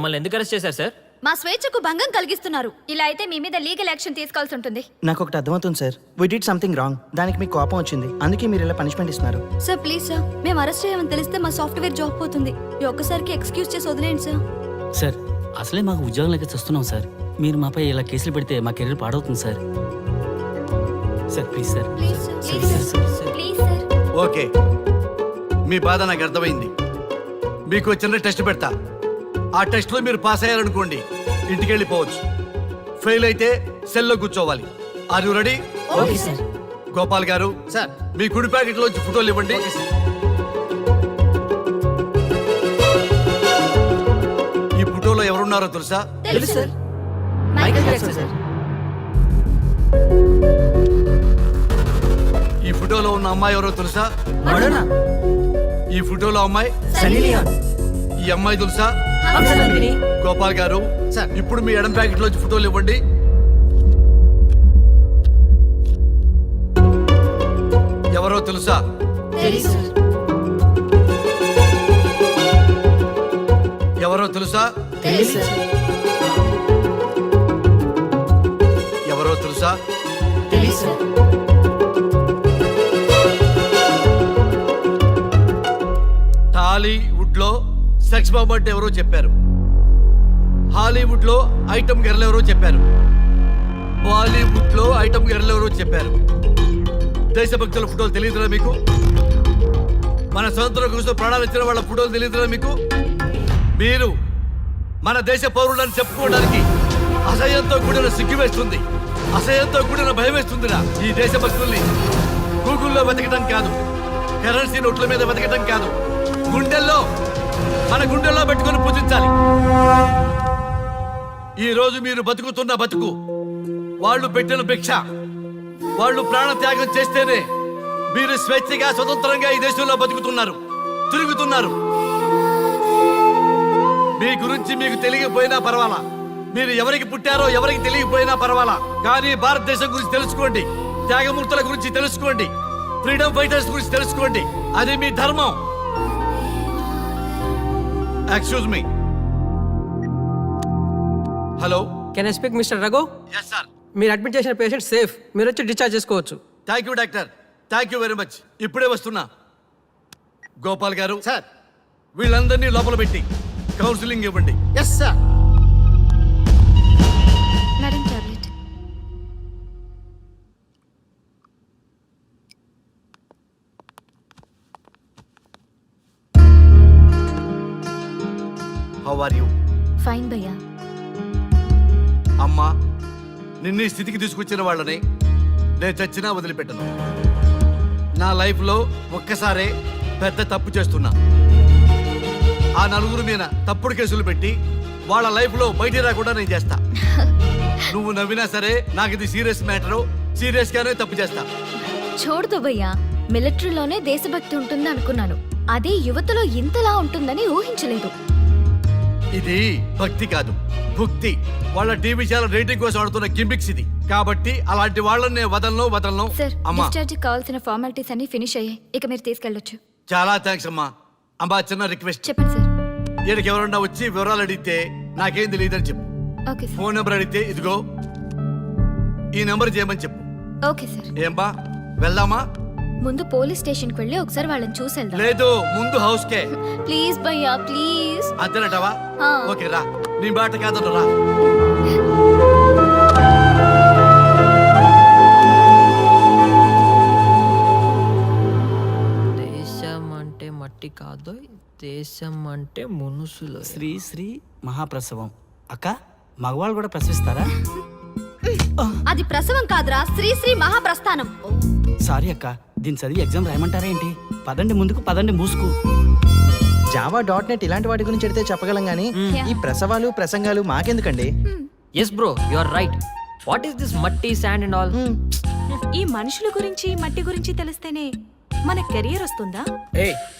మమ్మల్ని ఎందుకు అరెస్ట్ చేశారు సార్? మా స్వేచ్ఛకు భంగం కలిగిస్తున్నారు. ఇలా అయితే మీ మీద లీగల్ యాక్షన్ తీసుకోవాల్సి ఉంటుంది. నాకు ఒకటి అర్థమవుతుంది sir, we did something wrong. దానికి మీకు కోపం వచ్చింది, అందుకే మీరు ఇలా పనిష్మెంట్ ఇస్తున్నారు. సార్ ప్లీజ్ సార్, మేము అరెస్ట్ చేయమని తెలిస్తే మా సాఫ్ట్వేర్ జాబ్ పోతుంది. ఈ ఒక్కసారికి ఎక్స్క్యూజ్ చేసి వదిలేండి సార్. సార్ అసలే మాకు ఉద్యోగం లేక చూస్తున్నాం సార్. మీరు మాపై ఇలా కేసులు పెడితే మా కెరీర్ పాడవుతుంది sir. Sir please sir. Please sir, please sir, please sir. Okay, మీ బాధ నాకు అర్థమైంది. మీకు చిన్న టెస్ట్ పెడతా. ఆ టెస్ట్లో మీరు పాస్ అయ్యారనుకోండి, ఇంటికి వెళ్ళిపోవచ్చు. ఫెయిల్ అయితే సెల్లో కూర్చోవాలి. Are you ready? Okay sir. Gopal గారు సార్, మీ కుడి ప్యాకెట్లోంచి ఫోటోలు ఇవ్వండి. ఈ ఫోటోలో ఎవరున్నారో తెలుసా? తెలుసు సార్. Michael Jackson sir. ఈ ఫోటోలో ఉన్న అమ్మాయి ఎవరో తెలుసా? మడోనా. ఈ ఫోటోలో అమ్మాయి సన్నీ లియోన్. ఈ అమ్మాయి తెలుసా? హంసనందిని. గోపాల్ గారు సార్. ఇప్పుడు మీ ఎడం ప్యాకెట్లోంచి ఫోటోలు ఇవ్వండి. ఎవరో తెలుసా? తెలుసు సార్. ఎవరో తెలుసా? తెలుసు సార్. ఎవరో తెలుసా? తెలుసు సార్. టాలీవుడ్ లో సెక్స్ బాంబ్ అంటే ఎవరో చెప్పారు. హాలీవుడ్ లో ఐటమ్ గర్ల్ ఎవరో చెప్పారు. బాలీవుడ్ లో ఐటమ్ గర్ల్ ఎవరో చెప్పారు. దేశభక్తుల ఫోటోలు తెలియదురా మీకు? మన స్వతంత్రం కోసం ప్రాణాలు ఇచ్చిన వాళ్ళ ఫోటోలు తెలియదురా మీకు? మీరు మన దేశ పౌరులని చెప్పుకోవడానికి అసహ్యంతో కూడిన సిగ్గు వేస్తుంది, అసహ్యంతో కూడిన భయం వేస్తుందిరా. ఈ దేశభక్తుల్ని గూగుల్లో వెతకడం కాదు, కరెన్సీ నోట్ల మీద వెతకడం కాదు, గుండెల్లో మన గుండెల్లో పెట్టుకొని పూజించాలి. ఈ రోజు మీరు బతుకుతున్న బతుకు వాళ్ళు పెట్టిన భిక్ష. వాళ్ళు ప్రాణ త్యాగం చేస్తేనే మీరు స్వేచ్ఛగా స్వతంత్రంగా ఈ దేశంలో బతుకుతున్నారు, తిరుగుతున్నారు. మీ గురించి మీకు తెలియకపోయినా పర్వాలా, మీరు ఎవరికి పుట్టారో ఎవరికి తెలియకపోయినా పర్వాలా, కానీ భారతదేశం గురించి తెలుసుకోండి, త్యాగమూర్తుల గురించి తెలుసుకోండి, ఫ్రీడమ్ ఫైటర్స్ గురించి తెలుసుకోండి. అది మీ ధర్మం. Excuse me. Hello, can I speak mister Raghu? Yes sir. మీరు అడ్మిట్ చేసిన పేషెంట్ సేఫ్, మీరు వచ్చి డిశ్చార్జ్ చేసుకోవచ్చు. Thank you doctor, thank you very much. ఇప్పుడే వస్తున్నా. గోపాల్ గారు సార్. వీళ్ళందరినీ లోపల పెట్టి కౌన్సిలింగ్ ఇవ్వండి. Yes sir. Madam tablet. How are you? Fine భయ్యా. అమ్మా, నిన్ను ఈ స్థితికి తీసుకొచ్చిన వాళ్ళని నేను చచ్చినా వదిలిపెట్టను. నా లైఫ్లో ఒక్కసారే పెద్ద తప్పు చేస్తున్నా. ఆ నలుగురు మీద తప్పుడు కేసులు పెట్టి వాళ్ళ లైఫ్లో బయట రాకుండా నేను చేస్తా. నువ్వు నవ్వినా సరే నాకు ఇది సీరియస్ మ్యాటరు, సీరియస్గానే తప్పు చేస్తా. చూడదు భయ్యా, మిలిటరీలోనే దేశభక్తి ఉంటుంది అనుకున్నాను, అదే యువతలో ఇంతలా ఉంటుందని ఊహించలేదు. ఇది భక్తి కాదు, భుక్తి. వాళ్ళ టీవీ ఛానల్ రేటింగ్ కోసం ఆడుతున్న గిమిక్స్ ఇది. కాబట్టి అలాంటి వాళ్ళని నేను వదలను. సార్, అమ్మా, డిశ్చార్జ్ కావాల్సిన ఫార్మాలిటీస్ అన్ని ఫినిష్ అయ్యాయి, ఇక మీరు తీసుకెళ్ళొచ్చు. చాలా థ్యాంక్స్ అమ్మా. అమ్మా, చిన్న రిక్వెస్ట్. చెప్పండి సార్. ఈయనకి ఎవరన్నా వచ్చి వివరాలు అడిగితే నాకేం తెలియదని చెప్పు. Okay sir. ఫోన్ నెంబర్ అడిగితే ఇదిగో ఈ నెంబర్ చేయమని చెప్పు. Okay sir. ఏం బా, వెళ్దామా? ముందు పోలీస్ స్టేషన్కి వెళ్ళి ఒకసారి వాళ్ళని చూసి వెళ్దాం. లేదు, ముందు హౌస్ కే. ప్లీజ్ భయ్యా, ప్లీజ్. అంతేనటవా? ఆ. ఓకే రా, నీ బాట కాదను రా. దేశం అంటే మట్టి కాదు, దేశం అంటే మనుషులు. శ్రీ శ్రీ మహాప్రసవం. అక్క, మగవాళ్ళు కూడా ప్రసవిస్తారా? అది ప్రసవం కాదురా, శ్రీ మహాప్రస్థానం. సారీ అక్క, దీన్ని చదివి ఎగ్జామ్ రాయమంటారా ఏంటి? పదండి ముందుకు, పదండి మూసుకు. జావా .net ఇలాంటి వాటి గురించి అడిగితే చెప్పగలం గానీ ఈ ప్రసవాలు ప్రసంగాలు మాకెందుకండి? Yes bro, you are right. What is this matti, sand and all? ఈ మనుషుల గురించి మట్టి గురించి తెలిస్తేనే మన కెరియర్ వస్తుందా?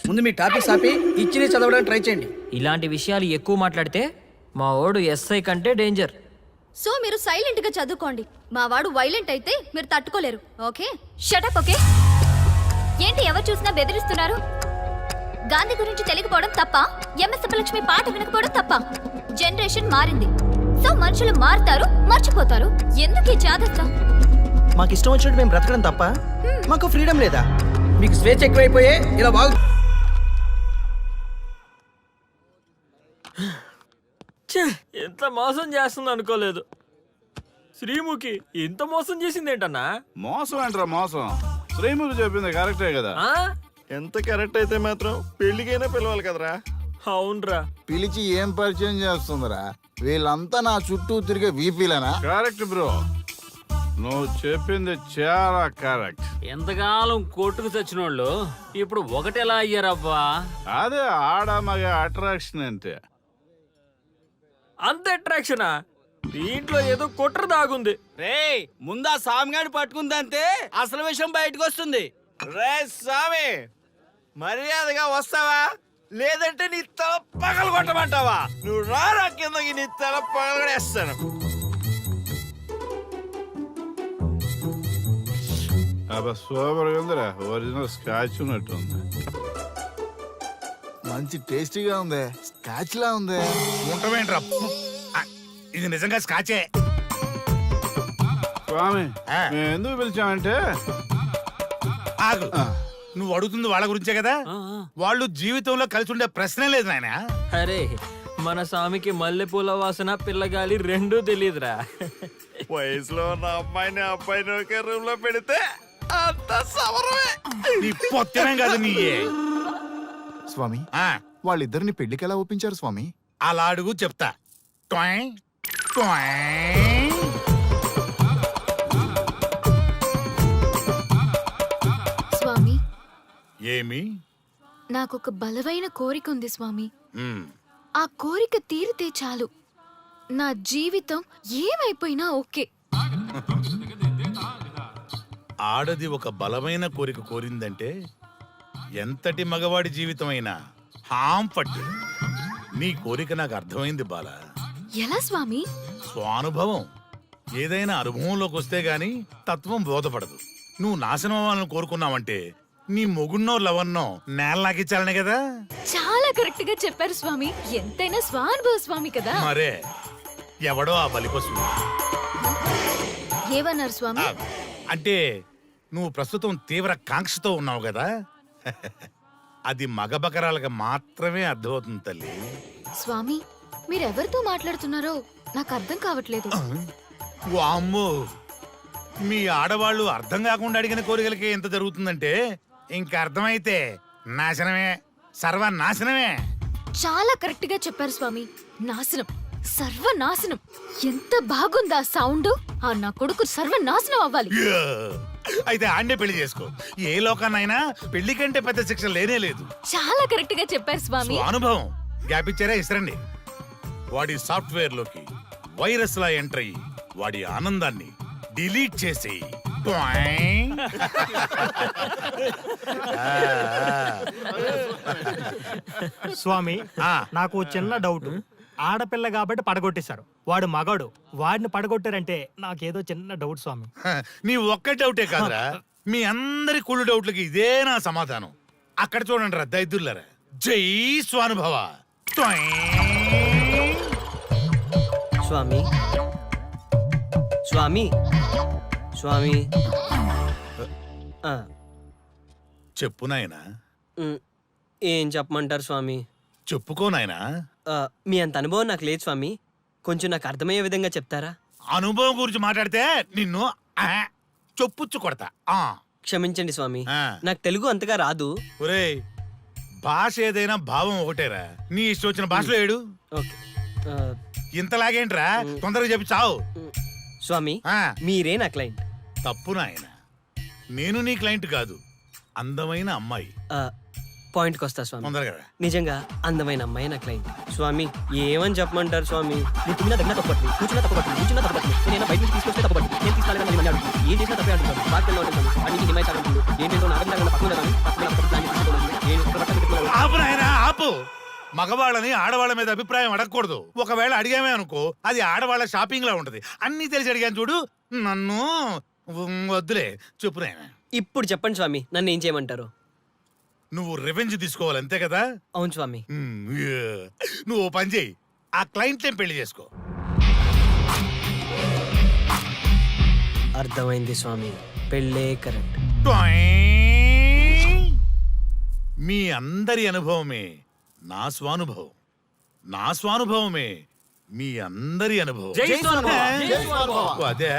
ముందు మీ టాపిక్స్ ఆపి ఇచ్చి చదవడానికి ట్రై చేయండి. ఇలాంటి విషయాలు ఎక్కువ మాట్లాడితే మా ఓడు ఎస్ఐ కంటే డేంజర్. సో మీరు సైలెంట్ గా చదువుకోండి. మా వాడు వైలెంట్ అయితే మీరు తట్టుకోలేరు. Okay, shut up. ఓకే, ఏంటి ఎవరు చూసినా బెదిరిస్తున్నారు? గాంధీ గురించి తెలియకపోవడం తప్ప, ఎంఎస్ సుబ్బలక్ష్మి పాట వినకపోవడం తప్ప. జనరేషన్ మారింది, సో మనుషులు మారుతారు, మర్చిపోతారు. ఎందుకు ఈ జాగ్రత్త? మాకు ఇష్టం వచ్చినట్టు మేము బ్రతకడం తప్ప మాకు ఫ్రీడమ్ లేదా? మీకు స్వేచ్ఛ ఎక్కువైపోయే ఇలా బాగు. ఎంత మోసం చేస్తుంది అనుకోలేదు. శ్రీముఖి ఇంత మోసం చేసింది ఏంటన్నా? మోసం ఏంట్రా మోసం? శ్రీముఖి చెప్పింది కరెక్టే కదా. ఎంత కరెక్ట్ అయితే మాత్రం పెళ్లికైనా పిలవాలి కదరా. అవునరా. పిలిచి ఏం పరిచయం చేస్తుందిరా? వీళ్ళంతా నా చుట్టూ తిరిగే వీపీలేనా? కరెక్ట్ బ్రో, నువ్వు చెప్పింది చాలా కరెక్ట్. ఎంతకాలం కొట్టుకు చచ్చినోళ్ళు ఇప్పుడు ఒకటెలా అయ్యారబ్బా? అదే ఆడ మగ అట్రాక్షన్ అంటే. అంత అట్రాక్షనా? దీంట్లో ఏదో కుట్ర దాగుంది. రే ముందా సామిగాని పట్టుకుందంటే అసలు విషయం బయటకు వస్తుంది. రే స్వామి, మర్యాదగా వస్తావా లేదంటే నీ తల పగలు కొట్టమంటావా? నువ్వు రారా కిందకి, నీ తల పగలగడేస్తాను. అబ్బా సూపర్ ఉందిరా, ఒరిజినల్ స్కాచ్ ఉన్నట్టుంది. మంచి టేస్టీగా ఉంది, స్కాచ్ లా ఉంది. ఉంటామేంట్రా? ఇది నిజంగా స్కాచే. స్వామి మేము ఎందుకు పిలిచామంటే ఆగు, నువ్వు అడుగుతుంది వాళ్ళ గురించే కదా. వాళ్ళు జీవితంలో కలిసి ఉండే ప్రశ్నే లేదు నాయన. అరే మన స్వామికి మల్లెపూల వాసన పిల్లగాలి రెండూ తెలియదురా. వయసులో ఉన్న అమ్మాయిని అబ్బాయిని ఒకే రూమ్ లో పెడితే అంత సవరమే. నీ పొత్తమే కాదు నీ. స్వామి, వాళ్ళిద్దరిని పెళ్లికి ఎలా ఒప్పించారు స్వామి? అలా అడుగు చెప్తా. ట్వాయ్, ట్వాయ్. స్వామి, ఏమి? నాకొక బలమైన కోరిక ఉంది స్వామి. ఉమ్, ఆ కోరిక తీరితే చాలు, నా జీవితం ఏమైపోయినా ఓకే. ఆడది ఒక బలమైన కోరిక కోరిందంటే ఎంతటి మగవాడి జీవితమైనా హాం పట్టు. నీ కోరిక నాకు అర్థమైంది బాల. ఎలా స్వామి? స్వానుభవం. ఏదైనా అనుభవంలోకి వస్తే గాని తత్వం బోధపడదు. నువ్వు నాశనం అవ్వాలని కోరుకున్నావంటే నీ మొగున్నో లవన్నో నేలలాగిచ్చాలనే కదా. చాలా కరెక్ట్ గా చెప్పారు స్వామి. ఎంతైనా స్వానుభవ స్వామి కదా. మరే ఎవడో ఆ బలిపశు. ఏమన్నారు స్వామి? అంటే నువ్వు ప్రస్తుతం తీవ్ర కాంక్షతో ఉన్నావు కదా. అది మగ బకరాలకు మాత్రమే అర్థమవుతుంది తల్లి. స్వామి, మీరెవరితో మాట్లాడుతున్నారో నాకు అర్థం కావట్లేదు. వామ్మో, మీ ఆడవాళ్ళు అర్థం కాకుండా అడిగిన కోరికలకి ఎంత జరుగుతుందంటే ఇంకా అర్థమైతే నాశనమే, సర్వనాశనమే. చాలా కరెక్ట్ గా చెప్పారు స్వామి. నాశనం, సర్వనాశనం. ఎంత బాగుందా సౌండ్? ఆ నా కొడుకు సర్వనాశనం అవ్వాలి. యా! అయితే ఆండే పెళ్లి చేసుకో. ఏ లోకాన్నైనా పెళ్లి కంటే పెద్ద శిక్ష లేనే లేదు. చాలా కరెక్ట్ గా చెప్పారు స్వామి. అనుభవం గ్యాప్ ఇచ్చారా? ఇసరండి. వాడి సాఫ్ట్వేర్ లోకి వైరస్ లా ఎంటర్ అయ్యి వాడి ఆనందాన్ని డిలీట్ చేసి స్వామి, నాకు చిన్న డౌట్. ఆడపిల్ల కాబట్టి పడగొట్టేశారు, వాడు మగాడు, వాడిని పడగొట్టారంటే నాకేదో చిన్న డౌట్ స్వామి. నీ ఒక్క డౌటే కాదురా, మీ అందరి కుళ్ళు డౌట్లకి ఇదే నా సమాధానం. అక్కడ చూడండి రా దైదుర్లరా. జై స్వానుభవ. స్వామి స్వామి స్వామి చెప్పు నాయనా. ఏం చెప్పమంటారు స్వామి? చెప్పుకో నాయనా. మీ అంత అనుభవం నాకు లేదు స్వామి, కొంచెం నాకు అర్థమయ్యే విధంగా చెప్తారా? అనుభవం గురించి మాట్లాడితే నిన్ను చొప్పుచ్చు కొడతా. క్షమించండి స్వామి, నాకు తెలుగు అంతగా రాదు. ఒరేయ్, భాష ఏదైనా భావం ఒకటేరా. నీ ఇష్టం వచ్చిన భాషలో ఏడు. ఓకే. ఇంతలాగేంట్రా, తొందరగా చెప్పి చావు. స్వామి, మీరే నా క్లయింట్. తప్పు నాయన, నేను నీ క్లయింట్ కాదు, అందమైన అమ్మాయి. పాయింట్కి వస్తా స్వామి. తొందరగా. నిజంగా అందమైన అమ్మాయి నా క్లయింట్. స్వామి, ఏమని చెప్పమంటారు స్వామి? నేను తిన్నా దగ్గర తప్పట్టు, కూర్చున్నా తప్పట్టు, కూర్చున్నా తప్పట్టు, నేను బయట నుంచి తీసుకొస్తే తప్పట్టు, నేను తీసుకెళ్ళాలని మళ్ళీ అడుగు, ఏం చేసినా తప్పే అడుగుతాను. బాధ్యతలో ఉంటాను, అన్నింటి హిమాయి తాగుతుంది, ఏంటంటే నాగంగా పక్కన ఆపు నాయనా, ఆపు. మగవాళ్ళని ఆడవాళ్ళ మీద అభిప్రాయం అడగకూడదు. ఒకవేళ అడిగామే అనుకో, అది ఆడవాళ్ళ షాపింగ్ లా ఉంటది. అన్ని తెలిసి అడిగాను చూడు, నన్ను వద్దులే. చెప్పు నాయనా. ఇప్పుడు చెప్పండి స్వామి, నన్ను ఏం చేయమంటారు? నువ్వు రివెంజ్ తీసుకోవాలి అంతే కదా? అవును స్వామి. నువ్వు ఓ పని చేయి, ఆ క్లయింట్లే పెళ్లి చేసుకో. అర్థమైంది స్వామి, పెళ్ళే కరెక్ట్. టొయ్! మీ అందరి అనుభవమే నా స్వానుభవం, నా స్వానుభవమే మీ అందరి అనుభవం. ఓ, అదే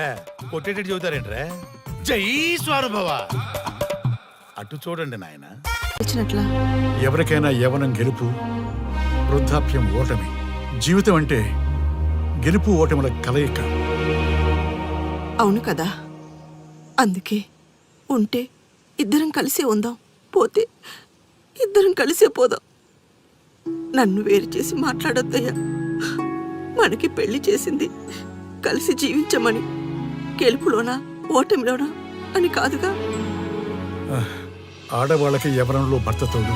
కొట్టేటట్టు చెబుతారేంట్రా? జై స్వానుభవ. అటు చూడండి నాయన. ఎవరికైనా యవనం గెలుపు, వృద్ధాప్యం ఓటమి. జీవితం అంటే గెలుపు ఓటముల కలయిక. అవును కదా, అందుకే ఉంటే ఇద్దరం కలిసే ఉందాం, పోతే ఇద్దరం కలిసే పోదాం. నన్ను వేరు చేసి మాట్లాడొద్దయ్యా. మనకి పెళ్లి చేసింది కలిసి జీవించమని, గెలుపులోనా ఓటమిలోనా అని కాదుగా. ఆడవాళ్ళకి యవనంలో భర్త తోడు,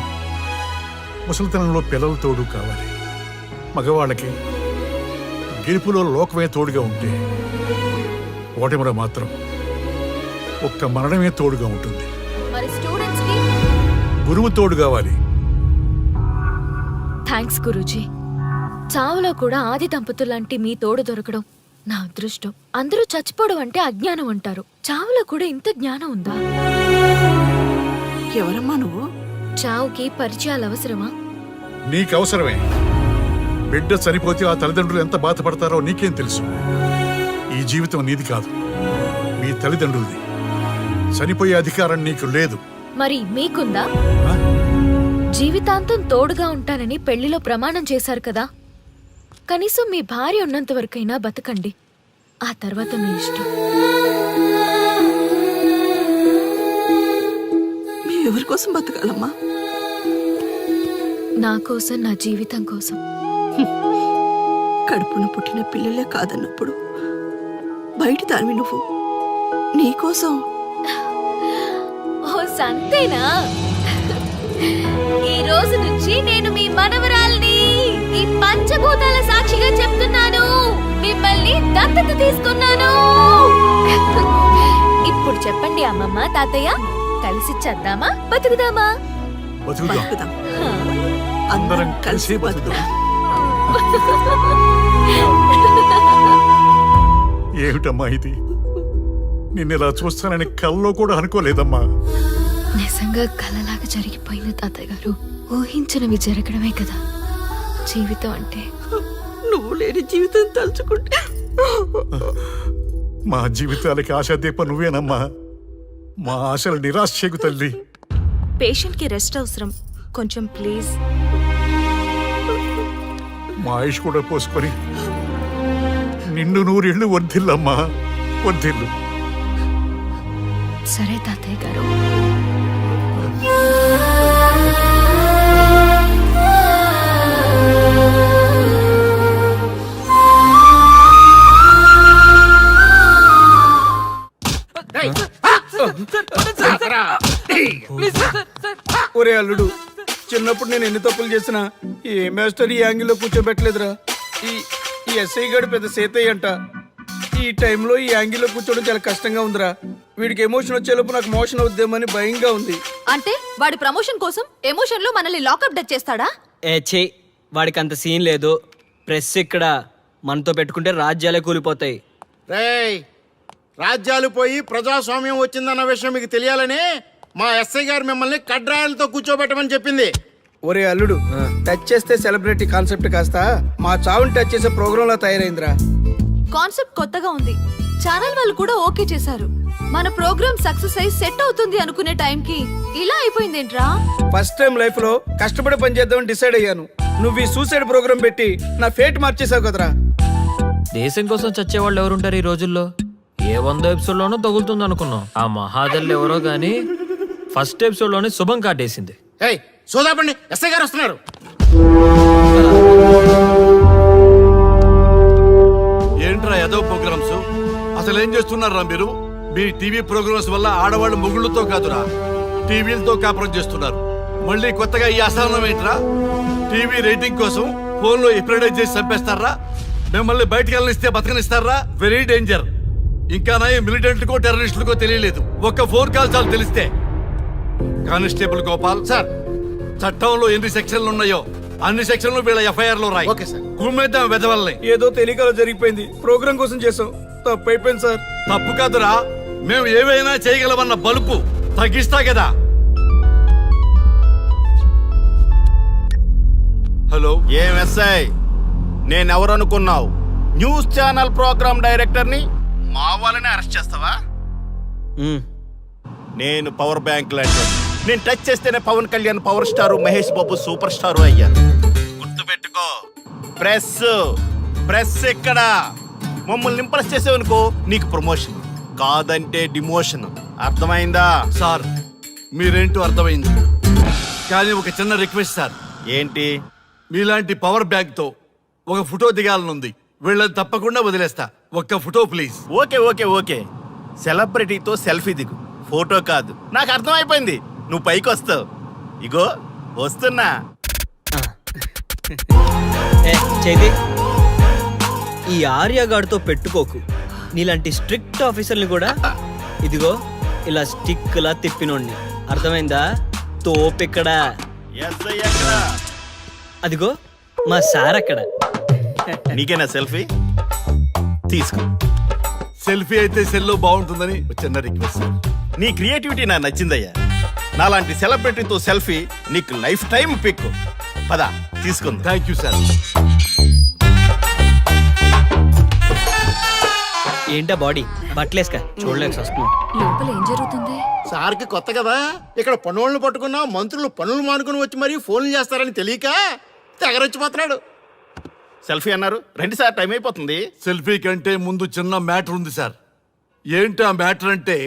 ముసలితనంలో పిల్లల తోడు కావాలి. మగవాళ్ళకి గెలుపులో లోకమే తోడుగా ఉంటే, ఓటమిలో మాత్రం ఒక్క మరణమే తోడుగా ఉంటుంది. మరి స్టూడెంట్స్ కి గురువు తోడు కావాలి. థ్యాంక్స్ గురూజీ. చావులో కూడా ఆది దంపతులాంటి మీ తోడు దొరకడం నా అదృష్టం. అందరూ చచ్చిపోవడం అంటే అజ్ఞానం అంటారు, చావులో కూడా ఇంత జ్ఞానం ఉందా? ఎవరమ్మా నువ్వు? చావుకి పరిచయాలు అవసరమా? నీకు అవసరమే. బిడ్డ చనిపోతే ఆ తల్లిదండ్రులు ఎంత బాధపడతారో నీకేం తెలుసు? ఈ జీవితం నీది కాదు, మీ తల్లిదండ్రులది. చనిపోయే అధికారం నీకు లేదు. మరి మీకుందా? జీవితాంతం తోడుగా ఉంటానని పెళ్లిలో ప్రమాణం చేశారు కదా, కనీసం మీ భార్య ఉన్నంత వరకైనా బతకండి, ఆ తర్వాత మీ ఇష్టం. ఎవరి కోసం బతకాలమ్మా? నా కోసం, నా జీవితం కోసం. కడుపున పుట్టిన పిల్లలే కాదన్నప్పుడు బయట దానివి నువ్వు, నీకోసం. ఓ సంతేనా? ఈ రోజు నుంచి నేను మీ మనవరాల్ని, ఈ పంచభూతాల సాక్షిగా చెప్తున్నాను, మిమ్మల్ని దత్తత తీసుకున్నాను. ఇప్పుడు చెప్పండి అమ్మమ్మ, తాతయ్య, కలిసి చద్దామా బతుకుదామా? బతుకుదాం. అందరం కలిసి బతుకుదాం. ఏమిటమ్మా ఇది? నిన్నెలా చూస్తానని కల్లో కూడా అనుకోలేదమ్మా. నిజంగా కలలాగా జరిగిపోయింది తాతయ్య గారు. ఊహించినవి జరగడమే కదా జీవితం అంటే. నువ్వు లేని జీవితం తలుచుకుంటే మా జీవితాలకి ఆశాదీప నువ్వేనమ్మా. మా ఆశలు నిరాశ చేయకు తల్లి. పేషెంట్ కి రెస్ట్ అవసరం, కొంచెం ప్లీజ్. మా ఆయుష్ కూడా పోసుకొని నిండు నూరేళ్లు వర్ధిల్లమ్మా, వర్ధిల్లు. సరే తాతయ్య గారు. ఒరే అల్లుడు, చిన్నప్పుడు నేను ఎన్ని తప్పులు చేసినా ఏ మాస్టర్ ఈ యాంగిల్లో కూర్చోబెట్టలేదురా. ఈ ఎస్ఐ గడు పెద్ద సేతయ్య అంట. ఈ టైంలో ఈ యాంగిల్లో కూర్చోవడం చాలా కష్టంగా ఉందిరా. వీడికి ఎమోషన్ వచ్చేలోపు నాకు మోషన్ అవుద్దేమని భయంగా ఉంది. అంటే వాడి ప్రమోషన్ కోసం ఎమోషన్ లో మనల్ని లాకప్ డెత్ చేస్తాడా? ఛీ, వాడికి అంత సీన్ లేదు. ప్రెస్ ఇక్కడ మనతో పెట్టుకుంటే రాజ్యాలే కూలిపోతాయి. రేయ్, రాజ్యాలు పోయి ప్రజాస్వామ్యం వచ్చిందన్న విషయం మీకు తెలియాలని మా ఎస్ఐ గారు మిమ్మల్ని కడ్రాయలతో కూర్చోబెట్టమని చెప్పింది. ఒరే అల్లుడు, టచ్ చేస్తే సెలబ్రిటీ కాన్సెప్ట్ కాస్త మా చావుని టచ్ చేసే ప్రోగ్రామ్ లా తయారైందిరా. కాన్సెప్ట్ కొత్తగా ఉంది, ఛానల్ వాళ్ళు కూడా ఓకే చేశారు. మన ప్రోగ్రామ్ సక్సెస్ అయి సెట్ అవుతుంది అనుకునే టైంకి ఇలా అయిపోయిందేంట్రా? ఫస్ట్ టైం లైఫ్ లో కష్టపడి పని చేద్దామని డిసైడ్ అయ్యాను. నువ్వు ఈ సూసైడ్ ప్రోగ్రామ్ పెట్టి నా ఫేట్ మార్చేసావు కదరా. దేశం కోసం చచ్చేవాళ్ళు ఎవరుంటారు ఈ రోజుల్లో? ఏ 100 ఎపిసోడ్ లోనో తగులుతుంది అనుకున్నాం. ఆ మహాదల్ ఎవరో గానీ ఫస్ట్ ఎపిసోడ్ లోనే శుభం కాటేసింది. ఏయ్, సోదాపండి, ఎస్ఐ గారు వస్తున్నారు. ఏంట్రా ఏదో ప్రోగ్రామ్స్? అసలు ఏం చేస్తున్నారా మీరు? మీ టీవీ ప్రోగ్రామ్స్ వల్ల ఆడవాళ్ళు మొగుళ్ళతో కాదురా, టీవీలతో కాపురం చేస్తున్నారు. మళ్ళీ కొత్తగా ఈ అసహనం ఏంట్రా? టీవీ రేటింగ్ కోసం ఫోన్లో ఎప్రిడైజ్ చేసి చంపేస్తారా? మిమ్మల్ని బయటకు వెళ్ళనిస్తే బతకనిస్తారా? Very danger. ఇంకా నయం మిలిటెంట్లకో టెర్రరిస్టులకో తెలియలేదు, ఒక్క ఫోన్ కాల్ చాలు తెలిస్తే. కానిస్టేబుల్ గోపాల్ సార్, చట్టంలో ఎన్ని సెక్షన్లు ఉన్నాయో అన్ని సెక్షన్లు వీళ్ళ ఎఫ్ఐఆర్ లో రాయి. Okay sir. కుమ్మేద్దాం వెదవల్ని. ఏదో తెలియకలో జరిగిపోయింది, ప్రోగ్రామ్ కోసం చేసాం, తప్పైపోయింది సార్. తప్పు కాదురా, మేము ఏవైనా చేయగలమన్న బలుపు తగ్గిస్తా కదా. హలో, ఏం ఎస్ఐ, నేనెవరనుకున్నావు? న్యూస్ ఛానల్ ప్రోగ్రామ్ డైరెక్టర్ని మా వాళ్ళని అరెస్ట్ చేస్తావా? నేను పవర్ బ్యాంక్ లాంటి, నేను టచ్ చేస్తేనే Pawan Kalyan power star, Mahesh Babu super star అయ్యారు. గుర్తుపెట్టుకో, ప్రెస్ ఎక్కడ మమ్మల్ని ఇంప్రెస్ చేసేవనుకో నీకు ప్రమోషన్, కాదంటే డిమోషన్. అర్థమైందా? సార్ మీరేంటో అర్థమైంది, కానీ ఒక చిన్న రిక్వెస్ట్ సార్. ఏంటి? మీలాంటి పవర్ బ్యాంక్ తో ఒక ఫోటో దిగాలనుంది. వీళ్ళని తప్పకుండా వదిలేస్తా, ఒక్క ఫోటో ప్లీజ్. ఓకే సెలబ్రిటీతో సెల్ఫీ దిగు, ఫోటో కాదు. నాకు అర్థమైపోయింది, నువ్వు పైకి వస్తావు. ఇగో వస్తున్నా. చైతి, ఈ ఆర్యగాడితో పెట్టుకోకు. నీలాంటి స్ట్రిక్ట్ ఆఫీసర్ని కూడా ఇదిగో ఇలా స్టిక్ లా తిప్పినోడిని. అర్థమైందా? తోపెక్కడ? ఎస్ఐ ఎక్కడ? అదిగో మా సార్ అక్కడ. నీకేనా సెల్ఫీ? తీసుకో. సెల్ఫీ అయితే సెల్లో బాగుంటుందని ఒక చిన్న రిక్వెస్ట్ సార్. నీ క్రియేటివిటీ నాకు నచ్చిందయ్యా. నాలాంటి సెలబ్రిటీతో సెల్ఫీ నీకు లైఫ్ టైం పిక్. పద తీసుకుందా. Thank you sir. ఏంటా బాడీ బట్టలేసుక చూడలేక వస్తున్నాం. లోపల ఏం జరుగుతుంది? సార్కి కొత్త కదా, ఇక్కడ పనులను పట్టుకున్నా మంత్రులు పనులు మానుకుని వచ్చి మరీ ఫోన్లు చేస్తారని తెలియక తెగరొచ్చిపోతున్నాడు. సెల్ఫీ అన్నారు, రండి సార్, టైం అయిపోతుంది. సెల్ఫీ కంటే ముందు చిన్న మ్యాటర్ ఉంది సార్. ఏంటి ఆ మ్యాటర్ అంటే,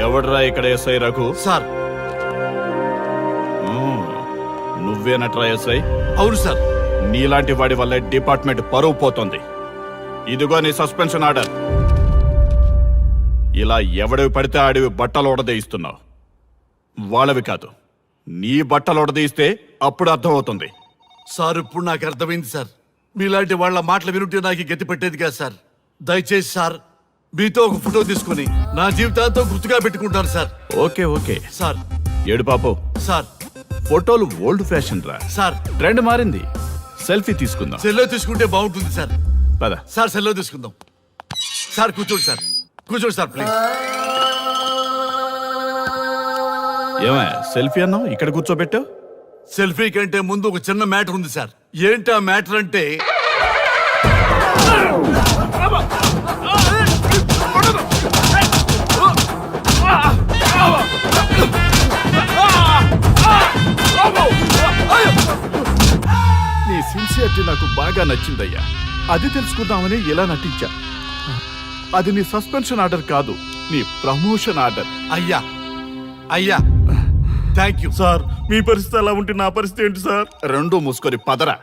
ఎవడ్రా ఇక్కడ ఎస్ఐ రఘు? సార్ నువ్వేనట్రా ఎస్ఐ? అవును సార్. నీలాంటి వాడి వల్లే డిపార్ట్మెంట్ పరువు పోతుంది. ఇదిగో నీ సస్పెన్షన్ ఆర్డర్. ఇలా ఎవడివి పడితే ఆడివి బట్టలు ఉడదీయిస్తున్నావు. వాళ్ళవి కాదు, నీ బట్టలు ఉడదీయిస్తే అప్పుడు అర్థమవుతుంది. సార్ ఇప్పుడు నాకు అర్థమైంది సార్. మీలాంటి వాళ్ళ మాటలు వినుంటే నాకు గతి పెట్టేది కాదు సార్. దయచేసి సార్, మీతో ఒక ఫోటో తీసుకుని నా జీవితాంతో గుర్తుగా పెట్టుకుంటాను సార్. Okay sir. ఏడు పాపు సార్. ఫోటోలు ఓల్డ్ ఫ్యాషన్ రా సార్. ట్రెండ్ మారింది. సెల్ఫీ తీసుకుందాం. సెల్లో తీసుకుంటే బాగుంటుంది సార్. పద సార్, సెల్లో తీసుకుందాం. సార్ కూర్చోండి సార్, కూర్చోండి సార్ ప్లీజ్. ఏమా సెల్ఫీ అన్నావు, ఇక్కడ కూర్చోబెట్టావు? సెల్ఫీ కంటే ముందు ఒక చిన్న మ్యాటర్ ఉంది సార్. ఏంటి ఆ మ్యాటర్ అంటే, నీ సిన్సియరిటీ నాకు బాగా నచ్చిందయ్యా. అది తెలుసుకుందామని ఇలా నటించా. అది నీ సస్పెన్షన్ ఆర్డర్ కాదు, నీ ప్రమోషన్ ఆర్డర్. అయ్యా థ్యాంక్ యూ సార్. మీ పరిస్థితి అలా ఉంటే నా పరిస్థితి ఏంటి సార్? రెండు మూసుకొని పదరా.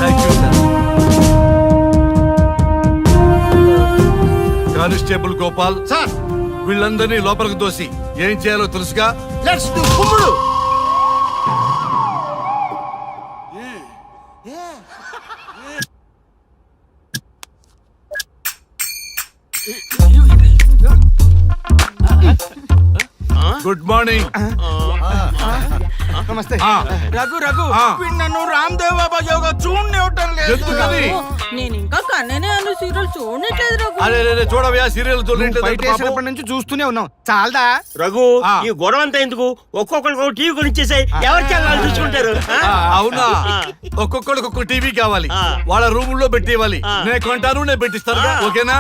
Thank you sir. Constable Gopal sir, వీళ్ళందరినీ లోపలికి తోసి ఏం చేయాలో తెలుసుగా. లెట్స్ డు కుమ్ముడు. Good morning. నమస్తే. రఘు ఆ. వీడు నన్ను రామ్ దేవ్ బాబా యోగా చూడనివ్వటం లేదు. ఎందుకని? నేను ఇంకా కన్ననే అను సీరియల్ చూడట్లేదు రఘు. అరే చూడవయ్యా, సీరియల్ బయట వేసినప్పటి నుంచి చూస్తూనే ఉన్నాం. చాలదా? రఘు, ఆ. ఈ గొడవ అంతా ఎందుకు? ఒక్కొక్కరికి టీవీ కొనిచ్చేసాయి, ఎవరి ఛానల్ చూసుకుంటారు. అవునా? ఒక్కొక్కడికి ఒక్కొక్క టీవీ కావాలి, ఆ. వాళ్ళ రూమ్ లో పెట్టివ్వాలి. నేను కొంటాను, నేను పెట్టిస్తాను. ఓకేనా?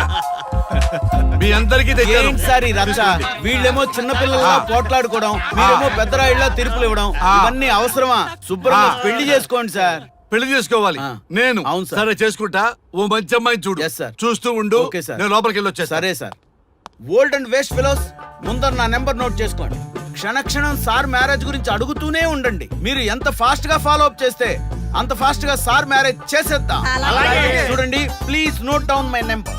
మీ అందరికీ తెచ్చాను. సార్ వీళ్ళేమో చిన్నపిల్లల పోట్లాడుకోవడం, మీరేమో పెద్దరాయిళ్ళ తీర్పులు ఇవ్వడం, ఇవన్నీ అవసరమా? శుభ్రంగా పెళ్లి చేసుకోండి సార్. పెళ్లి చేసుకోవాలి నేను. అవును సార్. సరే చేసుకుంటా. ఓ మంచి అమ్మాయిని చూడు. Yes, sir. చూస్తూ ఉండు. Okay, sir. నేను లోపలికి వెళ్ళి వచ్చేస్తా. సరే sir. Old and waste fellows, ముందర నా నెంబర్ నోట్ చేసుకోండి. క్షణక్షణం సార్ మ్యారేజ్ గురించి అడుగుతూనే ఉండండి. మీరు ఎంత ఫాస్ట్ గా ఫాలో అప్ చేస్తే అంత ఫాస్ట్ గా సార్ మ్యారేజ్ చేసేద్దాం. చూడండి, please note down my number.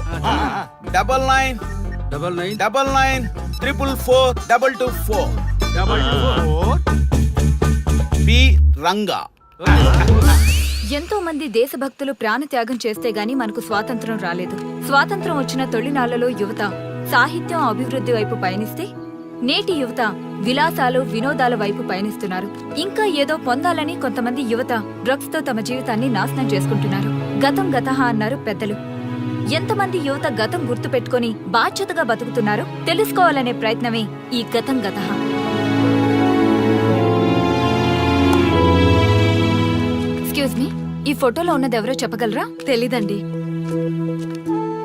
9999442224 B Ranga. ఎంతో మంది దేశభక్తులు ప్రాణత్యాగం చేస్తే గాని మనకు స్వాతంత్రం రాలేదు. స్వాతంత్రం వచ్చిన తొలినాళ్లలో యువత సాహిత్యం అభివృద్ధి వైపు పయనిస్తే నేటి యువత విలాసాలు వినోదాల వైపు పయనిస్తున్నారు. ఇంకా ఏదో పొందాలని కొంతమంది యువత డ్రగ్స్ తో తమ జీవితాన్ని నాశనం చేసుకుంటున్నారు. గతం గతహ అన్నారు పెద్దలు. ఎంతమంది యువత గతం గుర్తు పెట్టుకుని బాధ్యతగా బతుకుతున్నారో తెలుసుకోవాలనే ప్రయత్నమే ఈ గతం గతహ. ఎక్స్క్యూజ్ మీ, ఈ ఫోటోలో ఉన్నది ఎవరో చెప్పగలరా? తెలీదండి.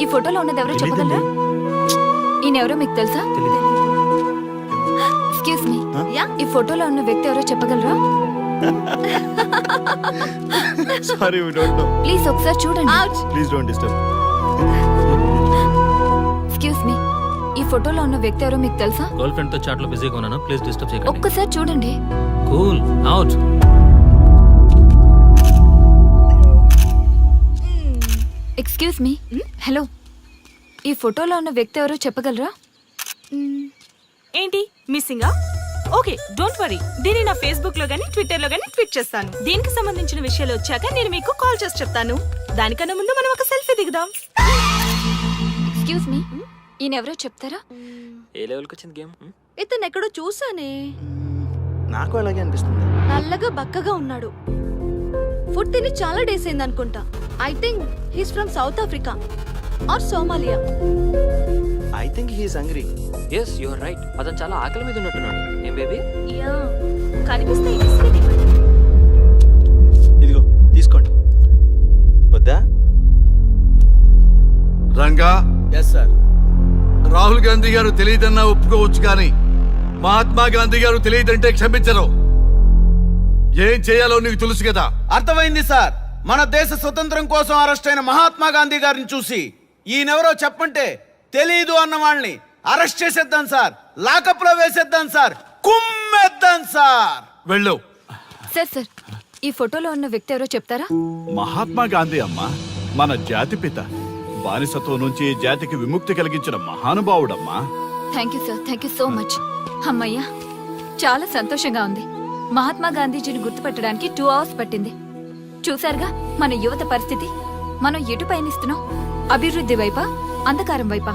ఈ ఫోటోలో ఉన్నది ఎవరో చెప్పగలరా? ఈయనెవరో మీకు తెలుసా? ఎక్స్క్యూజ్ మీ, ఈ ఫోటోలో ఉన్న వ్యక్తి ఎవరో చెప్పగలరా? Sorry, we don't know. Please ఒకసారి చూడండి. Please don't disturb. Excuse me, ఈ ఫోటోలో ఉన్న వ్యక్తి ఎవరో మీకు తెలుసా? గర్ల్ ఫ్రెండ్ తో చాట్ లో బిజీగా ఉన్నాను, ప్లీజ్ డిస్టర్బ్ చేయకండి. ఒక్కసారి చూడండి. Cool out. Excuse me, hello, ఈ ఫోటోలో ఉన్న వ్యక్తి ఎవరో చెప్పగలరా? ఏంటి మిస్సింగా? Okay, don't worry. దీన్ని నా ఫేస్బుక్ లో గానీ ట్విట్టర్ లో గానీ ట్వీట్ చేస్తాను. దీనికి సంబంధించిన విషయాలు వచ్చాక నేను మీకు కాల్ చేసి చెప్తాను. దానికన్నా ముందు మనం ఒక సెల్ఫీ దిగుదాం. ఎక్స్క్యూజ్ మీ, ఈయన ఎవరో చెప్తారా? ఏ లెవెల్కి వచ్చింది గేమ్? ఇతను ఎక్కడో చూసానే. నాకు అలాగే అనిపిస్తుంది. నల్లగా బక్కగా ఉన్నాడు. ఫుడ్ తిని చాలా డేస్ అయింది అనుకుంటా. I think he's from South Africa or Somalia. I think he is hungry. Yes you are right. అతను చాలా ఆకలి మీద ఉన్నట్టున్నాడు. ఏం బేబీ? యా, కనిపిస్తే బిస్కెట్ ఇవ్వండి. ఇదిగో తీసుకోండి. వద్దా? Ranga, yes sir. రాహుల్ గాంధీ గారు తెలియదన్నా ఒప్పుకోవచ్చు, కానీ మహాత్మా గాంధీ గారు తెలియదంటే క్షమించరు. ఏం చేయాలో నీకు తెలుసు కదా. అర్థమైంది సార్. మన దేశ స్వతంత్రం కోసం అరెస్ట్ అయిన మహాత్మా గాంధీ గారిని చూసి ఈయనెవరో చెప్పంటే తెలీదు అన్న వాళ్ళని అరెస్ట్ చేసేద్దాం సార్. లాకప్ లో వేసేద్దాం సార్. కుమ్మేద్దాం సార్. వెళ్ళు. సార్ సార్, ఈ ఫోటోలో ఉన్న వ్యక్తి ఎవరో చెప్తారా? మహాత్మా గాంధీ అమ్మా, మన జాతిపిత. బానిసత్వం నుంచి జాతికి విముక్తి కలిగించిన మహానుభావుడమ్మా. Thank you sir, thank you so much. అమ్మయ్యా, చాలా సంతోషంగా ఉంది. మహాత్మా గాంధీజీని గుర్తుపెట్టడానికి 2 hours పట్టింది. చూసారుగా మన యువత పరిస్థితి. మనం ఎటు పయనిస్తున్నాం? అభివృద్ధి వైపా, అంధకారం వైపా?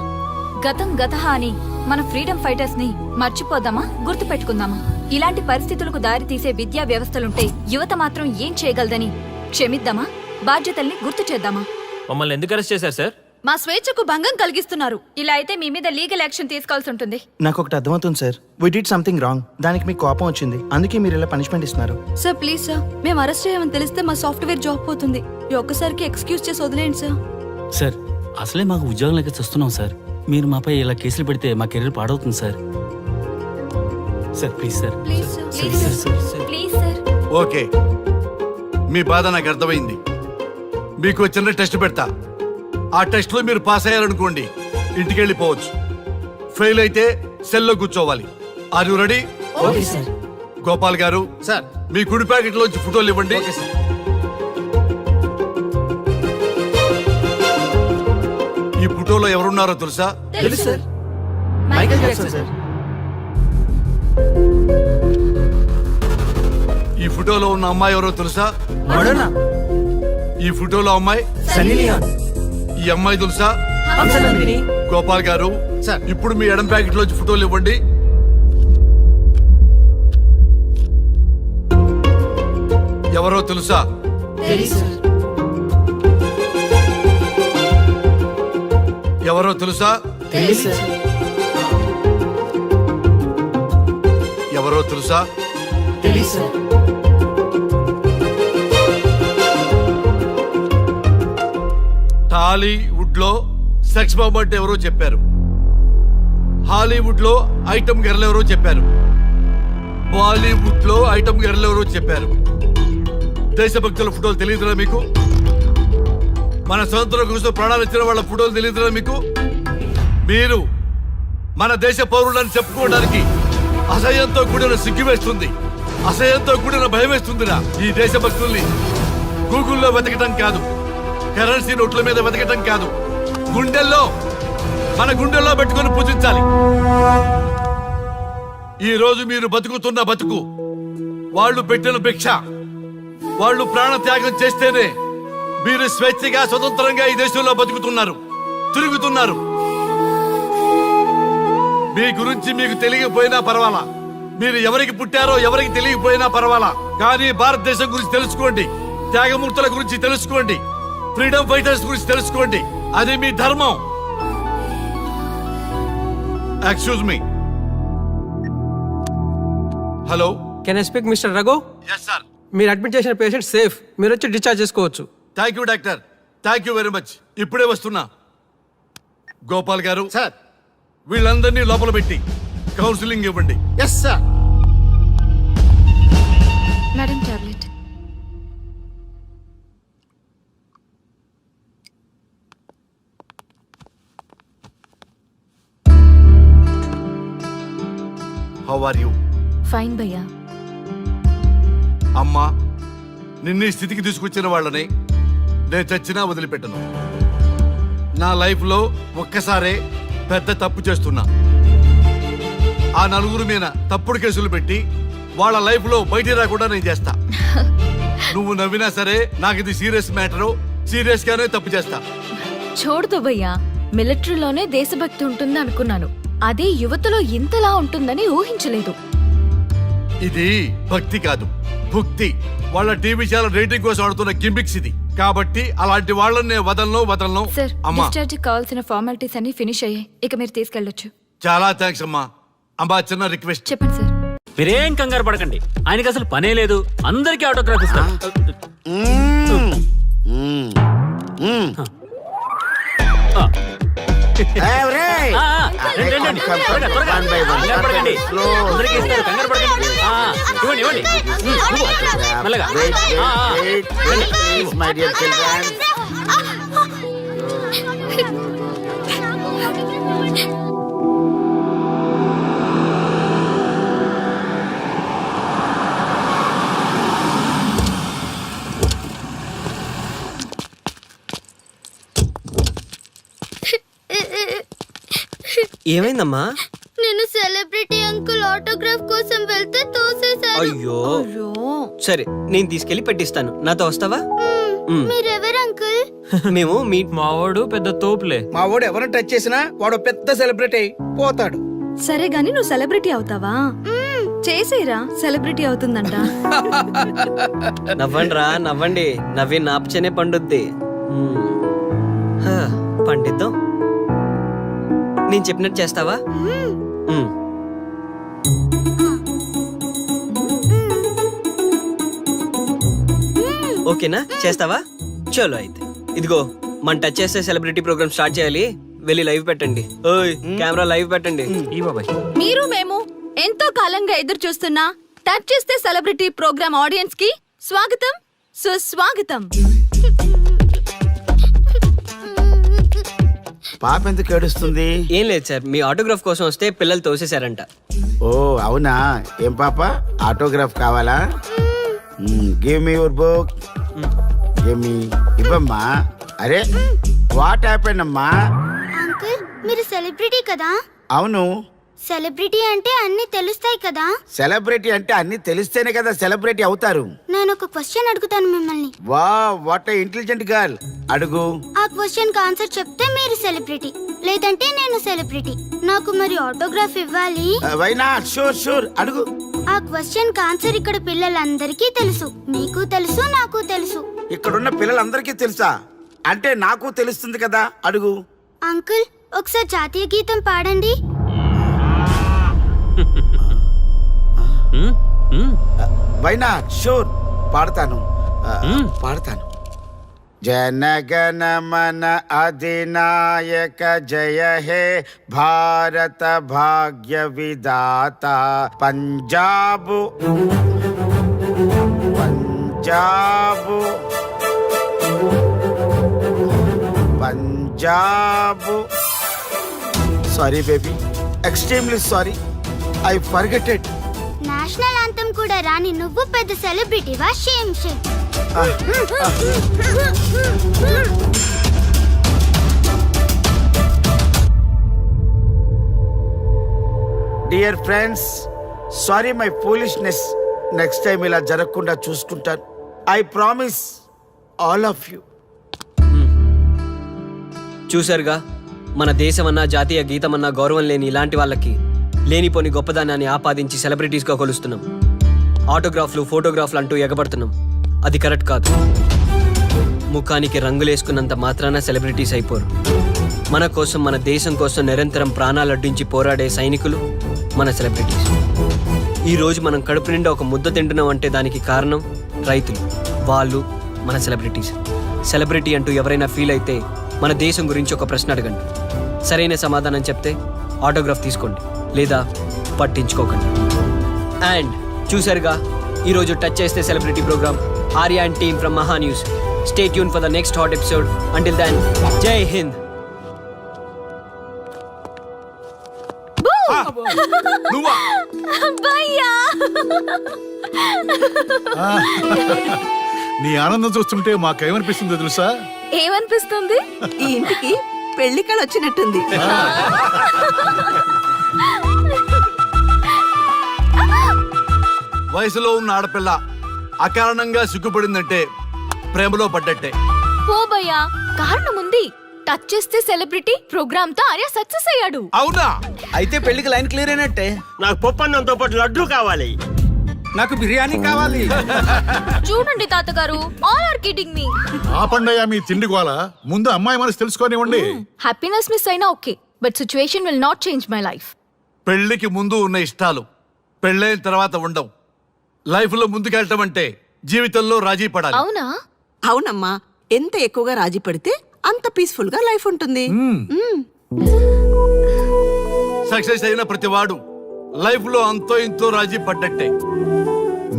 గతం గతహ అని మన ఫ్రీడమ్ ఫైటర్స్ ని మర్చిపోదామా, గుర్తు పెట్టుకుందామా? ఇలాంటి పరిస్థితులకు దారి తీసే విద్యా వ్యవస్థలుంటే యువత మాత్రం ఏం చేయగలదని క్షమిద్దామా, బాధ్యతల్ని గుర్తు చేద్దామా? మమ్మల్ని ఎందుకు అరెస్ట్ చేశారు సార్? మా స్వేచ్ఛకు భంగం కలిగిస్తున్నారు. ఇలా అయితే మీ మీద లీగల్ యాక్షన్ తీసుకోవాల్సి ఉంటుంది. నాకు ఒకటి అర్థమవుతుంది sir. We did something wrong. దానికి మీకు కోపం వచ్చింది, అందుకే మీరు ఇలా పనిష్మెంట్ ఇస్తున్నారు. సార్ ప్లీజ్ సార్, మేము అరెస్ట్ చేయమని తెలిస్తే మా సాఫ్ట్వేర్ జాబ్ పోతుంది. ఈ ఒక్కసారికి ఎక్స్క్యూజ్ చేసి వదిలేండి సార్. సార్, అసలే మాకు ఉద్యోగం లేక చూస్తున్నాం సార్. మీరు మాపై ఇలా కేసులు పెడితే మా కెరీర్ పాడవుతుంది sir. Sir please sir. Please sir, please sir, please sir. Okay, మీ బాధ నాకు అర్థమైంది. మీకు చిన్న టెస్ట్ పెడతా. ఆ టెస్ట్ లో మీరు పాస్ అయ్యారనుకోండి, ఇంటికి వెళ్ళిపోవచ్చు. ఫెయిల్ అయితే సెల్లో కూర్చోవాలి. Are you ready? Okay sir. Gopal గారు, సార్, మీ కుడి ప్యాకెట్ లోంచి ఫోటోలు ఇవ్వండి. ఈ ఫోటోలో ఎవరున్నారో తెలుసా? తెలుసు సార్. Michael Jackson sir. ఈ ఫోటోలో ఉన్న అమ్మాయి ఎవరో తెలుసా? మడోనా. ఈ ఫోటోలో అమ్మాయి సన్నీ లియోన్. ఈ అమ్మాయి తెలుసా? హంసనందిని. గోపాల్ గారు, సార్. ఇప్పుడు మీ ఎడం ప్యాకెట్ లోంచి ఫోటోలు ఇవ్వండి. ఎవరో తెలుసా? ఎవరో తెలుసా? ఎవరో తెలుసా? టాలీవుడ్ లో సెక్స్ బాంబ్ అంటే ఎవరో చెప్పారు. హాలీవుడ్ లో ఐటమ్ గర్ల్ ఎవరో చెప్పారు. బాలీవుడ్ లో ఐటమ్ గర్ల్ ఎవరో చెప్పారు. దేశభక్తుల ఫోటోలు తెలియదురా మీకు? మన స్వతంత్రం కోసం ప్రాణాలు ఇచ్చిన వాళ్ళ ఫోటోలు తెలియదురా మీకు? మీరు మన దేశ పౌరులని చెప్పుకోవడానికి అసహ్యంతో కూడిన సిగ్గు వేస్తుంది, అసహ్యంతో కూడిన భయం వేస్తుందిరా. ఈ దేశభక్తుల్ని గూగుల్లో వెతకటం కాదు, కరెన్సీ నోట్ల మీద వెతకటం కాదు, గుండెల్లో మన గుండెల్లో పెట్టుకొని పూజించాలి. ఈ రోజు మీరు బతుకుతున్న బతుకు వాళ్ళు పెట్టిన భిక్ష. వాళ్ళు ప్రాణ త్యాగం చేస్తేనే మీరు స్వేచ్ఛగా స్వతంత్రంగా ఈ దేశంలో బతుకుతున్నారు, తిరుగుతున్నారు. మీ గురించి మీకు తెలియకపోయినా పర్వాలా, మీరు ఎవరికి పుట్టారో ఎవరికి తెలియకపోయినా పర్వాలా, కానీ భారతదేశం గురించి తెలుసుకోండి, త్యాగమూర్తుల గురించి తెలుసుకోండి, ఫ్రీడమ్ ఫైటర్స్ గురించి తెలుసుకోండి. అది మీ ధర్మం. Excuse me. Hello, can I speak mister Raghu? Yes sir. మీరు అడ్మిట్ చేసిన పేషెంట్ సేఫ్, మీరు వచ్చి డిశ్చార్జ్ చేసుకోవచ్చు. Thank you doctor, thank you very much. ఇప్పుడే వస్తున్నా. గోపాల్ గారు సార్. వీళ్ళందరినీ లోపల పెట్టి కౌన్సిలింగ్ ఇవ్వండి. Yes sir. Madam tablet. How are you? Fine భయ్యా. అమ్మా, నిన్న ఈ స్థితికి తీసుకొచ్చిన వాళ్ళని నేను చచ్చినా వదిలిపెట్టను. నా లైఫ్లో ఒక్కసారే పెద్ద తప్పు చేస్తున్నా. ఆ నలుగురు మీద తప్పుడు కేసులు పెట్టి వాళ్ళ లైఫ్లో బయటికి రాకుండా నేను చేస్తా. నువ్వు నవ్వినా సరే నాకు ఇది సీరియస్ మ్యాటరు, సీరియస్ గానే తప్పు చేస్తా. చూడదు భయ్యా, మిలిటరీలోనే దేశభక్తి ఉంటుంది అనుకున్నాను, అదే యువతలో ఇంతలా ఉంటుందని ఊహించలేదు. ఇది భక్తి కాదు, భుక్తి. వాళ్ళ టీవీ ఛానల్ రేటింగ్ కోసం ఆడుతున్న గిమిక్స్ ఇది. కాబట్టి అలాంటి వాళ్ళని నేను వదలను. సార్, అమ్మా, డిశ్చార్జ్ కావాల్సిన ఫార్మాలిటీస్ అన్ని ఫినిష్ అయ్యాయి, ఇక మీరు తీసుకెళ్ళొచ్చు. చాలా థ్యాంక్స్ అమ్మా. అమ్మా, చిన్న రిక్వెస్ట్. చెప్పండి సార్. మీరేం కంగారు పడకండి, ఆయనకి అసలు పనే లేదు, అందరికీ ఆటోగ్రాఫ్ ఇస్తారు. రండి, రండి. త్వరగా, త్వరగా. కంగారు పడకండి. అందరికీ ఇస్తారు, కంగారు పడకండి. ఇవ్వండి, ఇవ్వండి. ఇవ్వు. మెల్లగా. రండి. ఏమైందమ్మా? నేను సెలబ్రిటీ అంకుల్ ఆటోగ్రాఫ్ కోసం వెళ్తే తోసేశారు. అయ్యో, సరే నేను తీసుకెళ్లి పెట్టిస్తాను. నాతో వస్తావా? మీరెవరు అంకుల్? మేము మీ మావాడు పెద్ద తోపులే. మా వాడు ఎవరిని టచ్ చేసినా వాడు పెద్ద సెలబ్రిటీ అయి పోతాడు. సరే గాని నువ్వు సెలబ్రిటీ అవుతావా? చేసేరా, సెలబ్రిటీ అవుతుందంట. నవ్వండి రా, నవ్వండి. నవ్వి నాపచనే పండుద్ది. పండిద్దాం. నేను చెప్పినట్టు చేస్తావా? ఓకేనా? చేస్తావా? చలో అయితే. ఇదిగో, మన టచ్ చేస్తే సెలబ్రిటీ ప్రోగ్రామ్ స్టార్ట్ చేయాలి. వెళ్ళి లైవ్ పెట్టండి. ఓయ్, కెమెరా లైవ్ పెట్టండి. ఈ బాబాయ్, మీరు మేము ఎంతో కాలంగా ఎదురు చూస్తున్న టచ్ చేస్తే సెలబ్రిటీ ప్రోగ్రామ్ ఆడియన్స్ కి స్వాగతం, సుస్వాగతం. పాప ఎందుకు ఏడుస్తుంది? ఏం లేదు సార్, మీ ఆటోగ్రాఫ్ కోసం వస్తే పిల్లలు తోసేశారంట. ఓ అవునా? ఏం పాప, ఆటోగ్రాఫ్ కావాలా? Give me your book. Give me. ఇవ్వమ్మా. అరే, వాట్ హ్యాపెండ్ అమ్మా? అంకుల్, మీరు సెలబ్రిటీ కదా? అవును. సెలబ్రిటీ అంటే అన్ని తెలుస్తాయి కదా? సెలబ్రిటీ అంటే అన్ని తెలిస్తేనే కదా సెలబ్రిటీ అవుతారు. నేను ఒక క్వశ్చన్ అడుగుతాను మిమ్మల్ని. వా, వాట్ ఇంటెలిజెంట్ గర్ల్. అడుగు. ఆ క్వశ్చన్ కి ఆన్సర్ చెప్తే మీరు సెలబ్రిటీ, లేదంటే నేను సెలబ్రిటీ. నాకు మరి ఆటోగ్రాఫ్ ఇవ్వాలి. Why not? షూర్ షూర్, అడుగు. ఆ క్వశ్చన్ కి ఆన్సర్ ఇక్కడ పిల్లలందరికీ తెలుసు, మీకు తెలుసు, నాకు తెలుసు. ఇక్కడున్న పిల్లలందరికీ తెలుసా? అంటే నాకు తెలుస్తుంది కదా. అడుగు. అంకుల్, ఒకసారి జాతీయ గీతం పాడండి. Why not? షూర్, పాడతాను. పాడతాను. జనగణ మన అధినాయక జయ హే భారత భాగ్య విధాత. Punjab Punjab Punjab. Sorry baby, extremely sorry. I forget it. National anthem కూడా రాని నువ్వు పెద్ద సెలబ్రిటీవా? Shame shame. Dear friends, sorry my foolishness. Next time ఇలా జరగకుండా చూసుకుంటాను. I promise all of you. చూశారుగా, మన దేశమన్నా జాతీయ గీతమన్నా గౌరవం లేని ఇలాంటి వాళ్ళకి లేనిపోని గొప్పదానాన్ని ఆపాదించి సెలబ్రిటీస్గా కొలుస్తున్నాం. ఆటోగ్రాఫ్లు, ఫోటోగ్రాఫ్లు అంటూ ఎగబడుతున్నాం. అది కరెక్ట్ కాదు. ముఖానికి రంగులేసుకున్నంత మాత్రాన సెలబ్రిటీస్ అయిపోరు. మన కోసం, మన దేశం కోసం నిరంతరం ప్రాణాలు అడ్డించి పోరాడే సైనికులు మన సెలబ్రిటీస్. ఈరోజు మనం కడుపు నిండా ఒక ముద్ద తింటున్నాం అంటే దానికి కారణం రైతులు. వాళ్ళు మన సెలబ్రిటీస్. సెలబ్రిటీ అంటూ ఎవరైనా ఫీల్ అయితే మన దేశం గురించి ఒక ప్రశ్న అడగండి. సరైన సమాధానం చెప్తే ఆటోగ్రాఫ్ తీసుకోండి, లేదా పట్టించుకోకండి. అండ్ చూసారుగా, ఈరోజు టచ్ చేస్తే celebrity program. Arya and team from Maha News. Stay tune for the next hot episode. Until then, Jai Hind. నీ ఆనందం చూస్తుంటే మాకేమనిపిస్తుందో తెలుసా? ఏమనిపిస్తుంది? ఈ ఇంటికి పెళ్లి కళ వచ్చినట్టుంది. వయసులో ఉన్న ఆడపిల్ల అకారణంగా సిగ్గుపడిందంటే ప్రేమలో పడ్డట్టే. ఓ భయ్యా, కారణం ఉంది. టచ్ చేస్తే సెలబ్రిటీ ప్రోగ్రామ్ తో ఆర్య సక్సెస్ అయ్యాడు. అవునా? అయితే పెళ్లికి లైన్ క్లియర్ అయినట్టే. నాకు పప్పన్నంతో పాటు లడ్డు కావాలి. నాకు బిర్యానీ కావాలి. చూడండి తాతగారు, ఆల్ ఆర్ కిడింగ్ మీ. ఆపండయ్యా మీ తిండి గోల. ముందు అమ్మాయి మనసు తెలుసుకోనివ్వండి. హ్యాపీనెస్ మిస్ అయినా okay, but situation will not change my life. పెళ్లికి ముందు ఉన్న ఇష్టాలు పెళ్ళైన తర్వాత ఉండవు. లైఫ్ లో ముందుకెళ్ళటం అంటే జీవితంలో రాజీ పడాలి. అవునా? అవునమ్మా, ఎంత ఎక్కువగా రాజీ పడితే అంత పీస్ఫుల్ గా లైఫ్ ఉంటుంది. సక్సెస్ అయిన ప్రతివాడు లైఫ్ లో అంతో ఇంతో రాజీ పడ్డట్టే.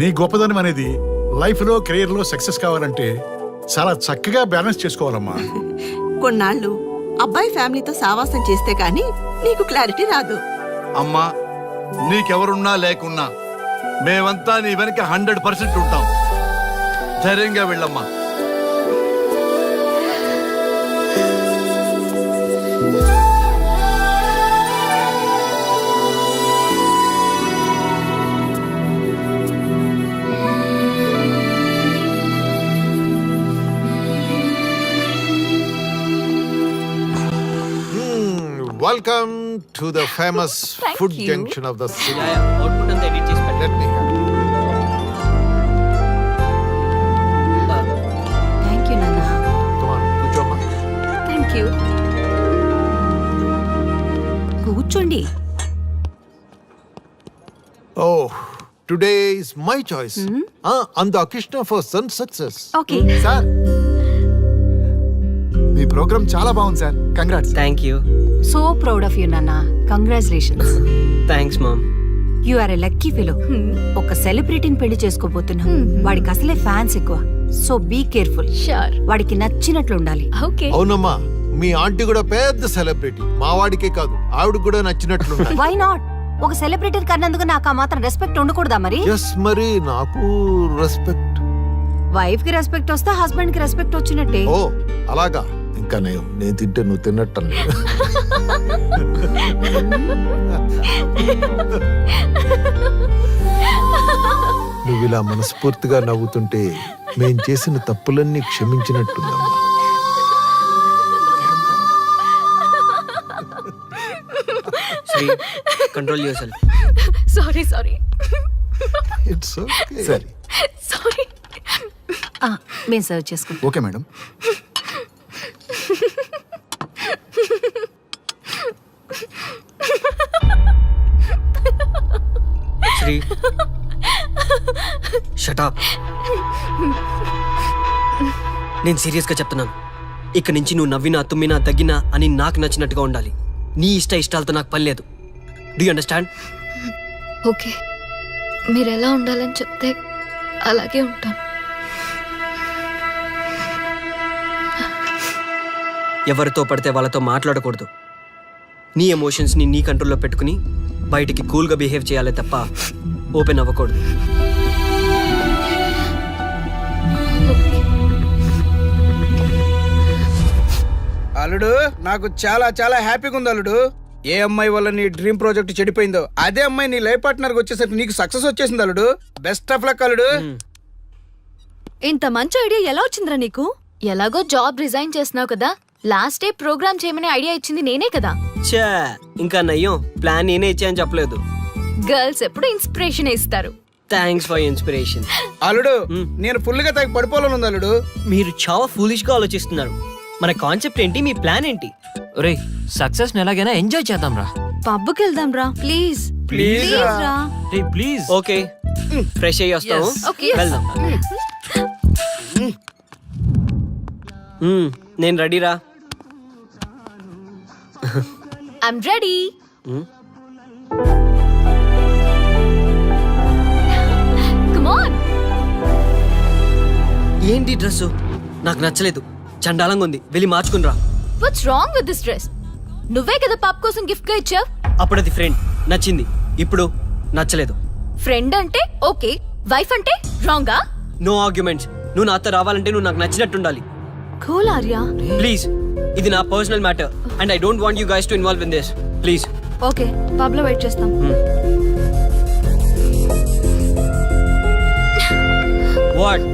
నీ గొప్పదనం అనేది లైఫ్ లో, కెరీర్ లో సక్సెస్ కావాలంటే చాలా చక్కగా బ్యాలెన్స్ చేసుకోవాలమ్మా. కొన్నాళ్ళు అబ్బాయి ఫ్యామిలీతో సావాసం చేస్తే గానీ నీకు క్లారిటీ రాదు. అమ్మా, నీకెవరున్నా లేకున్నా మేమంతా నీ వెనక 100% ఉంటాం. ధైర్యంగా వెళ్ళమ్మా. Welcome to the famous Thank food you. junction of the city. Output అంతా ఎడిట్ చేసి పెట్టండి. Let me help. Thank you నాన్న. Come on, కూర్చోమ్మా. Thank you. కూర్చోండి. Oh, today is my choice. Andakishna for son success. Okay. Sir, మీ program చాలా బాగుంది సార్. Congrats. Thank you. So proud of you నాన్న. Congratulations. Thanks mom. You are a lucky fellow. ఒక సెలబ్రిటీని పెళ్లి చేసుకోబోతున్నావు. వాడికి అసలే ఫ్యాన్స్ ఎక్కువ. So be careful. షూర్. వాడికి నచ్చినట్లు ఉండాలి. ఓకే. అవునమ్మా, మీ ఆంటీ కూడా పెద్ద సెలబ్రిటీ. మా వాడికే కాదు, ఆవిడ కూడా నచ్చినట్లు. Why not? ఒక సెలబ్రిటీ కన్నందుకు నాకు ఆ మాత్రం రెస్పెక్ట్ ఉండకూడదా మరి? ఎస్, మరి నాకు రెస్పెక్ట్. వైఫ్ కి రెస్పెక్ట్ వస్తే హస్బెండ్ కి రెస్పెక్ట్ వచ్చినట్టే. ఓ అలాగా? ఇంకా నేను తింటే నువ్వు తిన్నట్టు. నువ్వు ఇలా మనస్ఫూర్తిగా నవ్వుతుంటే మేం చేసిన తప్పులన్నీ క్షమించినట్టుందమ్మా. Sri, control yourself. Sorry sorry it's okay. Sorry. మేము సర్వ్ చేసుకుంటాం. Okay madam. Sri, shut up. నేను సీరియస్గా చెప్తున్నాను. ఇక నుంచి నువ్వు నవ్వినా, తుమ్మినా, దగ్గినా అని నాకు నచ్చినట్టుగా ఉండాలి. నీ ఇష్టాలతో నాకు పని లేదు. Do you understand? ఓకే, మీరు ఎలా ఉండాలని చెప్తే అలాగే ఉంటాను. ఎవరితో పడితే వాళ్ళతో మాట్లాడకూడదు. నీ ఎమోషన్స్ని నీ కంట్రోల్లో పెట్టుకుని బయటికి కూల్గా బిహేవ్ చేయాలి తప్ప ఓపెన్ అవ్వకూడదు. ఓకే. అల్లుడు నాకు చాలా చాలా హ్యాపీగా ఉంది అల్లుడు. ఏ అమ్మాయి వల్ల నీ డ్రీమ్ ప్రాజెక్ట్ చెడిపోయిందో అదే అమ్మాయి నీ లైఫ్ పార్ట్నర్ వచ్చేసరికి నీకు సక్సెస్ వచ్చేసింది అల్లుడు. బెస్ట్ ఆఫ్ లక్ అల్లుడు. ఇంత మంచి ఐడియా ఎలా వచ్చిందిరా నీకు? ఎలాగో జాబ్ రిజైన్ చేస్తున్నావు కదా, లాస్ట్ డే ప్రోగ్రామ్ చేయమని ఐడియా ఇచ్చింది నేనే కదా. చా ఇంకా నయ్యం, ప్లాన్ నేనే ఇచ్చాయని చెప్పలేదు. గర్ల్స్ ఎప్పుడు ఇన్స్పిరేషన్ ఇస్తారు. Thanks for inspiration. అల్లుడు నేను ఫుల్ గా తగ్గి పడిపోవాలని ఉంది అల్లుడు. మీరు చాలా ఫూలిష్ గా ఆలోచిస్తున్నారు. మన కాన్సెప్ట్ ఏంటి, మీ ప్లాన్ ఏంటి? రే సక్సెస్ ని ఎలాగైనా ఎంజాయ్ చేద్దాం రా. పబ్కి వెళ్దాం రా ప్లీజ్. ప్లీజ్ రా. రే ప్లీజ్. ఓకే ఫ్రెష్ అయ్యి వస్తాము. Okay. వెళ్దాం. నేను రెడీరా. I'm ready. Come on. ఏంటి డ్రెస్ నాకు నచ్చలేదు, చండాలంగా ఉంది, వెళ్ళి మార్చుకునిరా. What's wrong with this dress? నువ్వే కదా పాప్ కోసం గిఫ్ట్ గా ఇచ్చావు. అప్పుడు అది ఫ్రెండ్ నచ్చింది, ఇప్పుడు నచ్చలేదు. ఫ్రెండ్ అంటే ఓకే, వైఫ్ అంటే రాంగా? No arguments. నువ్వు నాతో రావాలంటే నువ్వు నాకు నచ్చినట్టు ఉండాలి. కూల్ ఆర్యా. ప్లీజ్, ఇది నా personal matter and I don't want you guys to involve in this. Please. Okay pub లో వెయిట్ చేస్తాం. వాట్?